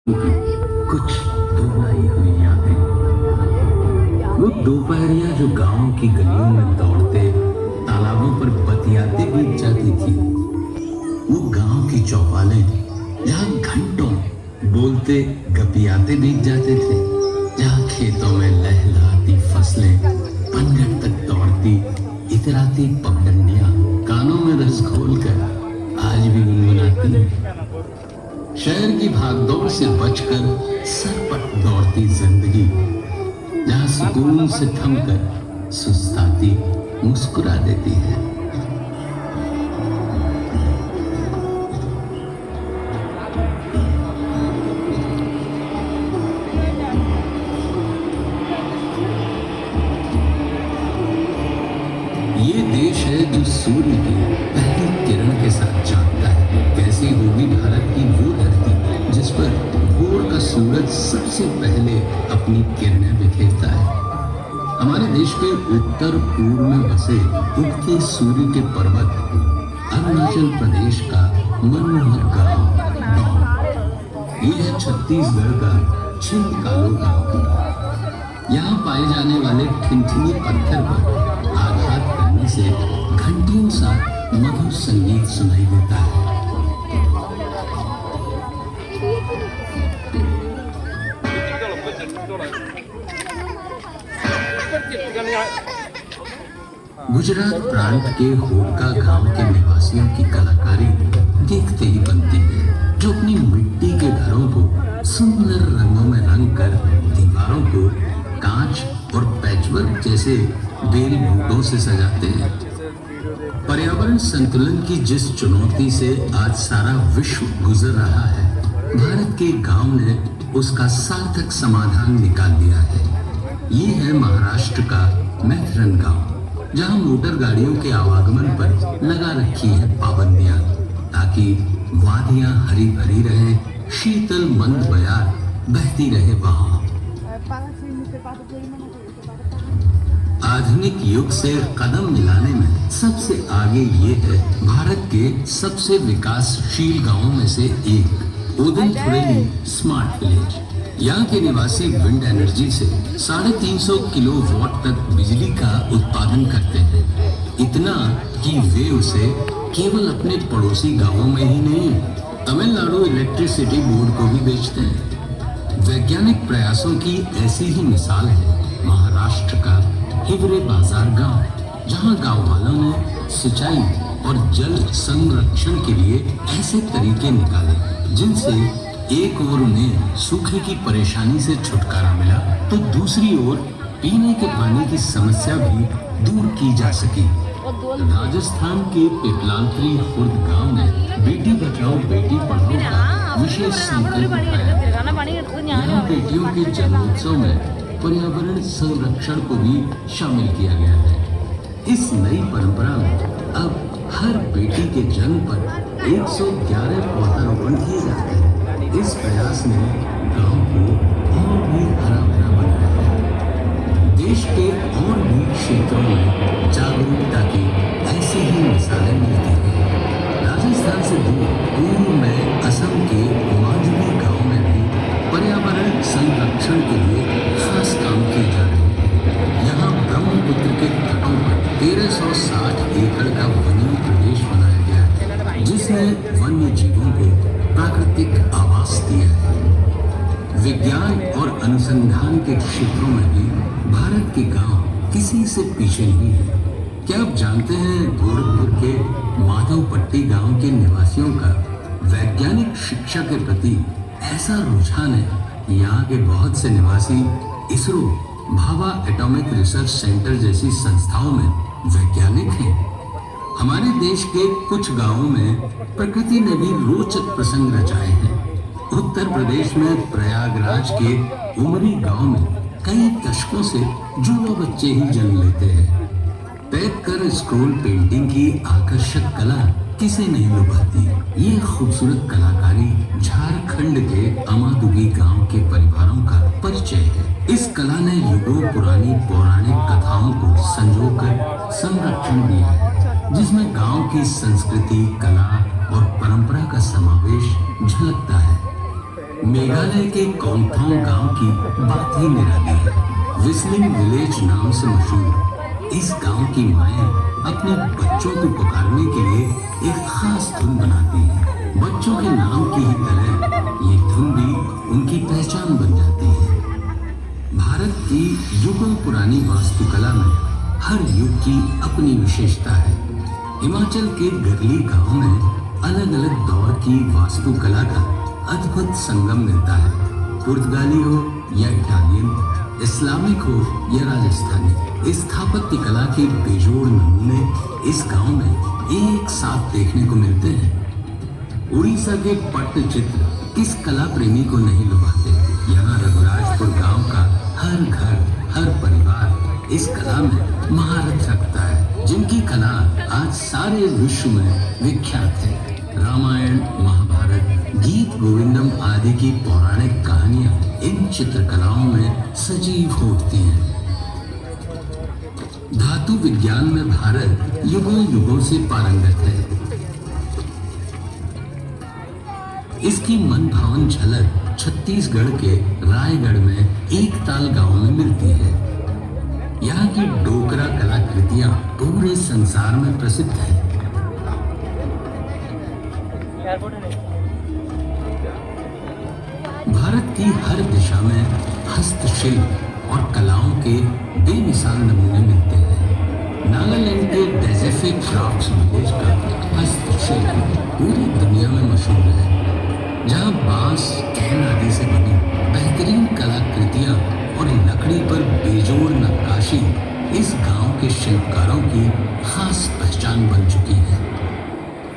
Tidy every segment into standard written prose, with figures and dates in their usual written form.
कुछ दोहराई हुई यादें। वो दोपहरिया जो गांव की गलियों में दौड़ते तालाबों पर बतियाते बीत जाती थी। वो गांव की चौपालें जहां घंटों बोलते गपियाते बीत जाते थे। जहां खेतों में लहलहाती फसलें पनघट तक दौड़ती इतराती पगडंडियां कानों में रस घोलकर आज भी गुनगुनाती हैं। शहर की भागदौड़ से बचकर सरपट दौड़ती जिंदगी जहां सुकून से थमकर सुस्ताती मुस्कुरा देती है। ये देश है जो सूर्य की पहली किरण के साथ जागता है। कैसी होगी भारत की वो धरती जिस पर भोर का सूरज सबसे पहले अपनी किरणें बिखेरता है। हमारे देश के उत्तर पूर्व में बसे उगते सूर्य के पर्वत अरुणाचल प्रदेश का मनमोहक गांव ये है छत्तीसगढ़ का छिंदकालो गांव। यहाँ पाए जाने वाले ठिनठिनी पत्थर पर आघात करने से घंटियों सा मधुर संगीत सुनाई देता है। गुजरात प्रांत के होडका गांव के निवासियों की कलाकारी देखते ही बनती है, जो अपनी मिट्टी के घरों को सुंदर रंगों में रंग कर दीवारों को कांच और पैचवर्क जैसे बेल बूटों से सजाते हैं। पर्यावरण संतुलन की जिस चुनौती से आज सारा विश्व गुजर रहा है, भारत के गांव ने उसका सार्थक समाधान निकाल दिया है। ये है महाराष्ट्र का मैथरन गांव, जहां मोटर गाड़ियों के आवागमन पर लगा रखी है पाबंदियां, ताकि वादियां हरी भरी रहे, शीतल मंद बयार बहती रहे वहां। आधुनिक युग से कदम मिलाने में सबसे आगे ये है भारत के सबसे विकासशील गांवों में से एक ओदनथुरैली स्मार्ट विलेज। यहाँ के निवासी विंड एनर्जी से 350 किलोवाट तक बिजली का उत्पादन करते हैं। इतना कि वे उसे केवल अपने पड़ोसी गांवों में ही नहीं, तमिलनाडु इलेक्ट्रिसिटी बोर्ड को भी बेचते हैं। वैज्ञानिक प्रयासों की ऐसी ही मिसाल है महाराष्ट्र का हिवरे बाजार गांव, जहां गांव वालों ने सिंचाई और जल संरक्षण के लिए ऐसे तरीके निकाले जिनसे एक ओर उन्हें सूखे की परेशानी से छुटकारा मिला, तो दूसरी ओर पीने के पानी की समस्या भी दूर की जा सकी। राजस्थान के पिपलांतरी खुर्द गांव ने बेटी बचाओ बेटी पढ़ाओ का विशेष संकल्प उठाया। यहाँ बेटियों के जन्मोत्सव में पर्यावरण संरक्षण को भी शामिल किया गया है। इस नई परंपरा में अब हर बेटी के जन्म पर 111 पौधारोपण किए जाते हैं। इस प्रयास ने गांव को और भी हरा भरा बनाया है। देश के और भी क्षेत्रों में जागरूकता की ऐसी ही मिसालें मिलती हैं। राजस्थान से दूर पूर्व में असम के मांझली गांव में भी पर्यावरण संरक्षण के लिए खास काम किए जा रहे हैं। यहाँ ब्रह्मपुत्र के तटों पर 1360 एकड़ का वन्य प्रदेश बनाया गया है, जिसने वन्य जीवों को प्राकृतिक आवास दिया है। विज्ञान और अनुसंधान के क्षेत्रों में भी भारत के गांव किसी से पीछे नहीं है। क्या आप जानते हैं गोरखपुर के माधवपट्टी गांव के निवासियों का वैज्ञानिक शिक्षा के प्रति ऐसा रुझान है कि यहाँ के बहुत से निवासी ISRO, Bhabha atomic research centre जैसी संस्थाओं में वैज्ञानिक हैं। हमारे देश के कुछ गांवों में प्रकृति ने भी रोचक प्रसंग रचाए हैं। उत्तर प्रदेश में प्रयागराज के उमरी गांव में कई दशकों से जुड़वा बच्चे ही जन्म लेते हैं। पैक कर स्क्रोल पेंटिंग की आकर्षक कला किसे नहीं लुभाती। ये खूबसूरत कलाकारी झारखंड के अमादुगी गांव के परिवारों का परिचय है। इस कला ने युगों पुरानी पौराणिक कथाओं को संजोकर संरक्षण दिया है, जिसमें गांव की संस्कृति, कला और परंपरा का समावेश झलकता है। मेघालय के कॉम्थोंग गांव की बात ही निराली है। विस्लिंग विलेज नाम से मशहूर इस गांव की माएं अपने बच्चों को पुकारने के लिए एक खास धुन बनाती हैं। बच्चों के नाम की ही तरह ये धुन भी उनकी पहचान बन जाती है। भारत की युगों पुरानी वास्तुकला में हर युग की अपनी विशेषता है। हिमाचल के गरली गांव में अलग अलग दौर की वास्तुकला का अद्भुत संगम मिलता है। पुर्तगाली हो या इटालियन, इस्लामिक हो या राजस्थानी, स्थापत्य कला के बेजोड़ नमूने इस गांव में एक साथ देखने को मिलते हैं। उड़ीसा के पट्टचित्र किस कला प्रेमी को नहीं लुभाते। यहाँ रघुराजपुर गांव का हर घर, हर परिवार इस कला में महारत रखता है, जिनकी कला आज सारे विश्व में विख्यात है। रामायण, महाभारत, गीत गोविंदम आदि की पौराणिक कहानियां इन चित्रकलाओं में सजीव हो उठती हैं। धातु विज्ञान में भारत युगों युगों से पारंगत है। इसकी मनभावन झलक छत्तीसगढ़ के रायगढ़ में एकताल गांव में मिलती है। यहाँ की डोकरा कलाकृतियां पूरे संसार में प्रसिद्ध हैं। भारत की हर दिशा में हस्तशिल्प और कलाओं के बेमिसाल नमूने मिलते हैं। नागालैंड के डेज़ेफिक क्राफ्ट्स विलेज का हस्तशिल्प पूरी दुनिया में मशहूर है, जहां बांस, कैन आदि से बनी बेहतरीन कलाकृतियां और लकड़ी पर बेजोड़ नक्काशी इस गांव के शिल्पकारों की खास पहचान बन चुकी है।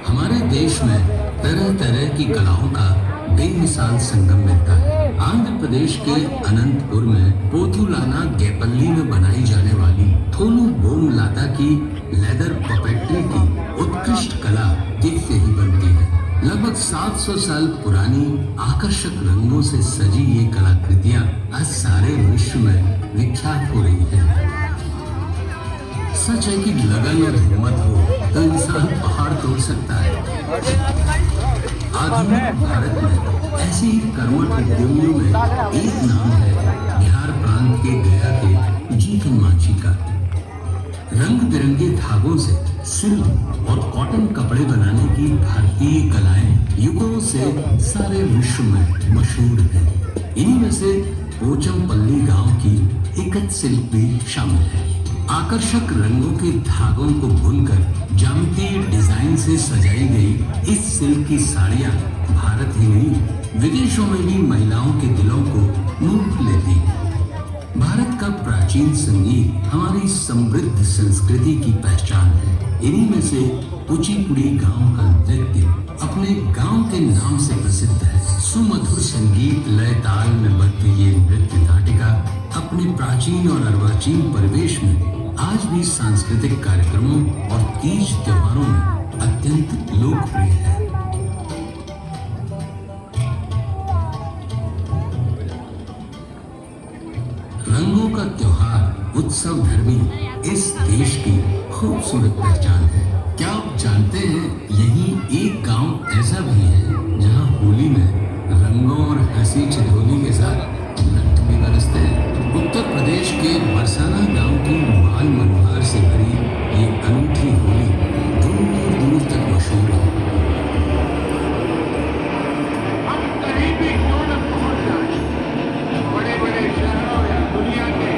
हमारे देश में तरह तरह की कलाओं का बेमिसाल संगम मिलता है। आंध्र प्रदेश के अनंतपुर में पोथुलाना गेपल्ली में बनाई जाने वाली थोलू बोम लाता की लेदर पपेट्री की उत्कृष्ट कला दिल से ही बनती है। लगभग 700 साल पुरानी आकर्षक रंगों से सजी ये कलाकृतियां आज सारे विश्व में विख्यात हो रही है। सच है कि लगन और हिम्मत हो तो इंसान पहाड़ तोड़ सकता है। आधुनिक भारत में ऐसे ही कर्मठ उद्यमियों में एक नाम है बिहार प्रांत के गया के जीतन मांझी का। रंग बिरंगे धागों से सिल्क और कॉटन कपड़े बनाने की भारतीय कलाएं युगों से सारे विश्व में मशहूर हैं। इन्हीं में से पोचमपल्ली गांव की इकत सिल्क भी शामिल है। आकर्षक रंगों के धागों को बुनकर ज्यामितीय डिजाइन से सजाई गई इस सिल्क की साड़ियां भारत ही नहीं विदेशों में भी महिलाओं के दिलों को मोह लेती है। भारत का प्राचीन संगीत हमारी समृद्ध संस्कृति की पहचान है। इन्हीं में से कुचिपुड़ी गांव का नृत्य अपने गांव के नाम से प्रसिद्ध है। सुमधुर संगीत लय ताल में बद्ध ये नृत्य नाटिका अपने प्राचीन और अर्वाचीन परिवेश में आज भी सांस्कृतिक कार्यक्रमों और तीज त्योहारों में अत्यंत लोकप्रिय है। रंगों का त्योहार उत्सव धर्मी इस देश की खूबसूरत पहचान है। क्या आप जानते हैं यही एक गांव ऐसा भी है जहां होली में रंगों और हंसी छिछोली के साथ लट्ठ भी बरसते हैं। उत्तर प्रदेश के बरसाना गांव की माल मनोहार से भरी ये अनूठी होली दूर दूर तक मशहूर है। हम कहीं भी क्यों न पहुंच जाए, बड़े बड़े शहरों या दुनिया के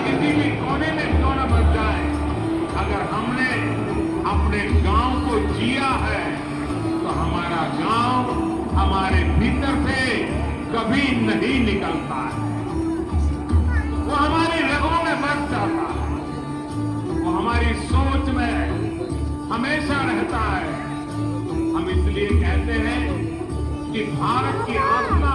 किसी भी कोने में क्यों न बच जाए, अगर हमने अपने गांव को जिया है तो हमारा गांव हमारे भीतर से कभी नहीं निकलता है। वो हमारी रगों में बस जाता है, वो हमारी सोच में हमेशा रहता है। हम इसलिए कहते हैं कि भारत की आत्मा